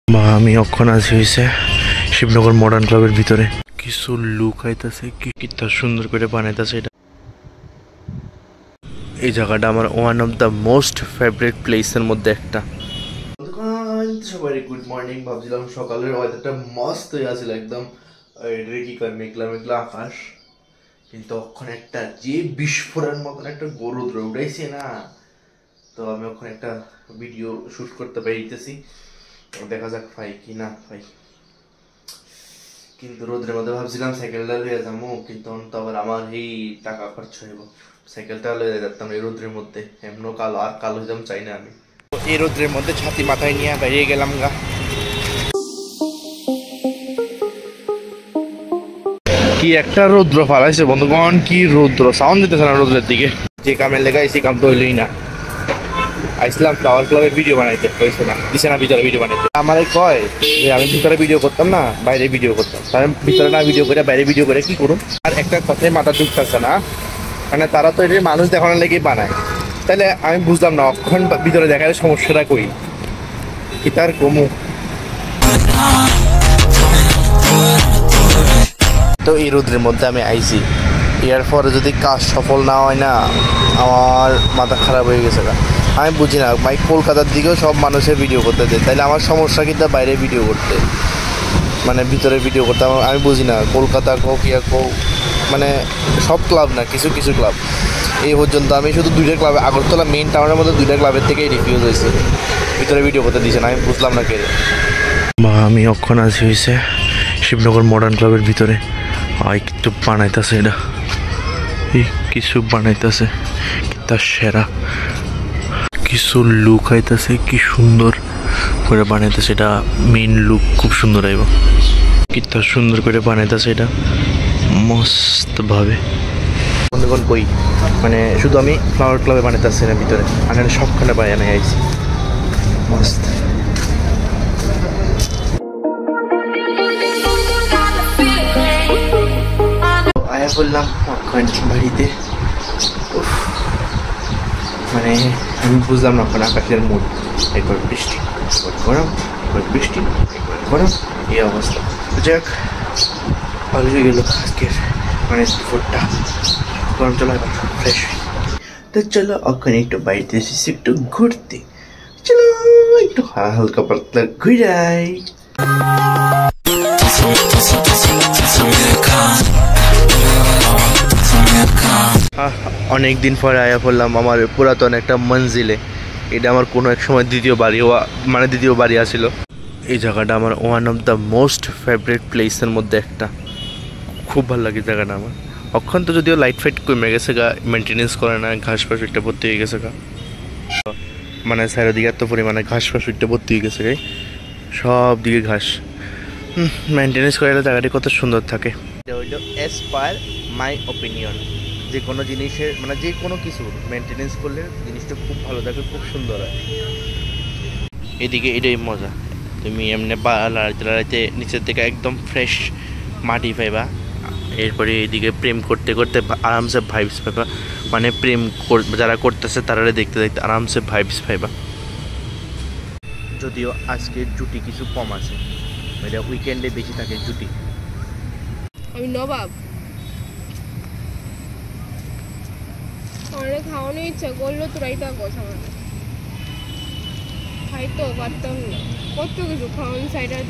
আমি অক্ষণ আছি হয়েছে শিবনগর মডার্ন ক্লাবের ভিতরে কিছু লুক আইতাছে কি সুন্দর করে বানাইতেছে এটা। এই জায়গাটা আমার one of the most favourite প্লেসের মধ্যে একটা। সবাই গুড মর্নিং। ভাবছিলাম সকালের ওয়েদারটা মস্ত হয়ে আছিল একদম, কি কয় মেঘলা মেঘলা আকাশ, কিন্তু অক্ষণ একটা যে বিস্ফোরণ মতন একটা গরু উঠাইছে না, তো আমি ওখানে একটা ভিডিও শুট করতে পারিতেছি, দেখা যাক ভাই কি না ভাই। কিন্তু রোদ্রের মধ্যে ভাবছিলাম সাইকেলটা লইয়া যাবো, কিন্তু আবার আমার এই টাকা খরচ হইব, সাইকেলটা লইয়া যেতাম এই রোদ্রের মধ্যে, এমনও কালো আর কালো হইতাম চাই না আমি। এই রোদ্রের মধ্যে ছাতি মাথায় নিয়ে বেরিয়ে গেলাম গা। কি একটা রৌদ্র ফালাইছে বন্ধুগণ, কি রৌদ্র, সাউন্ড দিতেছে না রোদ্রের দিকে। যে কামের লেগে সেই কাম তো হইলই না। আইসলাম ফ্লাওয়ার ক্লাবের ভিডিও বানাইতে, হয়েছে না, দিছে না ভিতরে ভিডিও বানাইতে। আমারে কয় যে আমি ভিতরে ভিডিও করতাম না, বাইরে ভিডিও করতাম। তাহলে ভিতরে না ভিডিও করে বাইরে ভিডিও করে কি করুন? আর একটা কথাই মাথা ঢুকতেছে না, মানে তারা তো এটা মানুষ দেখানোর লেগেই বানায়। তাহলে আমি বুঝলাম না অক্ষণ ভিতরে দেখালে সমস্যাটা কই কি তার কমু। তো এই রোদ্রের মধ্যে আমি আইছি, এর পরে যদি কাজ সফল না হয় না, আমার মাথা খারাপ হয়ে গেছে। আমি বুঝি না ভাই, কলকাতার দিকেও সব মানুষের ভিডিও করতে দেয়, তাইলে আমার সমস্যা কিন্তু বাইরে ভিডিও করতে, মানে ভিতরে ভিডিও করতে আমি বুঝি না। কলকাতা হোক ইয়া হোক, মানে সব ক্লাব না, কিছু কিছু ক্লাব। এই পর্যন্ত আমি শুধু দুইটা ক্লাবে, আগরতলা মেইন টাউনের মধ্যে দুইটা ক্লাবের থেকেই রিফিউজ হয়েছে, ভিতরে ভিডিও করতে দিয়েছে না। আমি বুঝলাম না কে। আমি অক্ষণ আছি হয়েছে শিবনগর মডার্ন ক্লাবের ভিতরে, একটু বানাইতেছে এটা, এই কিছু বানাইতেছে তার সেরা কিছু লুক আইতেছে, কি সুন্দর করে বানাইতেছে এটা। মেইন লুক খুব সুন্দর আইব, কি তার সুন্দর করে বানাইতেছে এটা মস্ত ভাবে। বন্ধুগণ কই, মানে শুধু আমি ফ্লাওয়ার ক্লাবে বানাইতেছি না, ভিতরে আমি সবখানে বানাই আইছি মস্ত। আয়া বললাম বাড়িতে, মানে আমি বুঝলাম না এখন আকাশের মুড, একবার বৃষ্টি একবার গরম, একবার বৃষ্টি একবার গরম, এই অবস্থা। যাক ভালো হয়ে গেল আজকের মানে দুপুরটা, গরম চলো এবার ফ্রেশ হই। তো চলো ওখানে একটু বাড়িতে এসেছি একটু ঘুরতে, চলো একটু হালকা পাতলা ঘুরাই। অনেক দিন পরে আয়া পড়লাম আমার পুরাতন একটা মঞ্জিলে। এটা আমার কোনো এক সময় দ্বিতীয় বাড়ি আসছিল। এই জায়গাটা আমার one of the most favourite প্লেসের মধ্যে একটা, খুব ভালো লাগে জায়গাটা আমার। অক্ষণ তো যদিও লাইট ফাইট কমে গেছে গা, মেনটেনেন্স করে না, ঘাস ফাঁস উঠতে ভর্তি হয়ে গেছে গা, মানে চারিদিকে এত পরিমাণে ঘাস ফাঁস উঠতে ভর্তি হয়ে গেছে গাই, সব দিকে ঘাস। মেনটেনেন্স করে জায়গাটি কত সুন্দর থাকে। এটা হইল অ্যাজ পার মাই ওপিনিয়ন, যে কোনো জিনিসের মানে যে কোনো কিছু মেনটেনেন্স করলে জিনিসটা খুব ভালো থাকে, খুব সুন্দর হয়। এদিকে এটাই মজা, তুমি এমনি লড়াইতে লড়াইতে নিচের থেকে একদম ফ্রেশ মাটি পাইবা, এরপরে এইদিকে প্রেম করতে করতে আরামসে ভাইবস পাইবা, মানে প্রেম যারা করতেছে তারা দেখতে দেখতে আরামসে ভাইবস পাইবা। যদিও আজকে জুটি কিছু কম আছে, এটা উইকেন্ডে বেশি থাকে জুটি। আমি নবাব, অনেক খাওয়ানোর ইচ্ছা করলো, তোরাই তা কথা মানে খাইতেও পারতাম না, কত কিছু খাওয়ান সাইডার